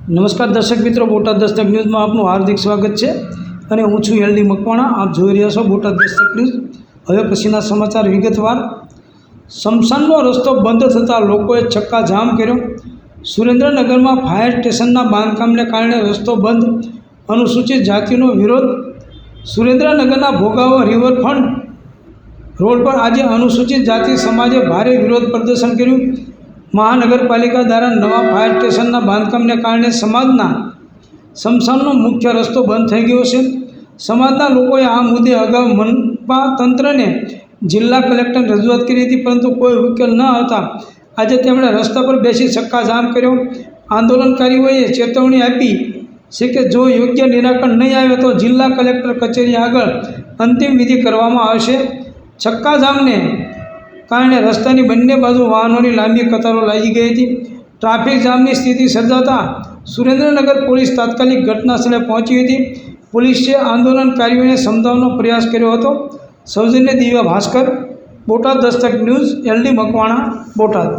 નમસ્કાર દર્શક મિત્રો, બોટાદ દસ્તક ન્યૂઝમાં આપનું હાર્દિક સ્વાગત છે અને હું છું એલડી મકવાણા। આપ જોઈ રહ્યા છો બોટાદ દસ્તક ન્યૂઝ। હવે પછીના સમાચાર વિગતવાર। સ્મશાનનો રસ્તો બંધ થતાં લોકોએ ચક્કાજામ કર્યો। સુરેન્દ્રનગરમાં ફાયર સ્ટેશનના બાંધકામને કારણે રસ્તો બંધ, અનુસૂચિત જાતિનો વિરોધ। સુરેન્દ્રનગરના ભોગાવો રિવરફ્રન્ટ રોડ પર આજે અનુસૂચિત જાતિ સમાજે ભારે વિરોધ પ્રદર્શન કર્યું। મહાનગરપાલિકા દ્વારા નવા ફાયર સ્ટેશનના બાંધકામને કારણે સમાજના સ્મશાનનો મુખ્ય રસ્તો બંધ થઈ ગયો છે। સમાજના લોકોએ આ મુદ્દે અગાઉ મનપા તંત્રને જિલ્લા કલેક્ટરને રજૂઆત કરી હતી, પરંતુ કોઈ ઉકેલ ન આવતા આજે તેમણે રસ્તા પર બેસી ચક્કાજામ કર્યો। આંદોલનકારીઓએ ચેતવણી આપી છે કે જો યોગ્ય નિરાકરણ નહીં આવે તો જિલ્લા કલેક્ટર કચેરી આગળ અંતિમ વિધિ કરવામાં આવશે। ચક્કાજામને કારણે રસ્તાની બંને બાજુ વાહનોની લાંબી કતારો લાગી ગઈ હતી। ટ્રાફિક જામની સ્થિતિ સર્જાતા સુરેન્દ્રનગર પોલીસ તાત્કાલિક ઘટનાસ્થળે પહોંચી હતી। પોલીસે આંદોલનકારીઓને સમજાવવાનો પ્રયાસ કર્યો હતો। સૌજન્ય દિવ્યા ભાસ્કર, બોટાદ દસ્તક ન્યૂઝ, એલડી મકવાણા, બોટાદ।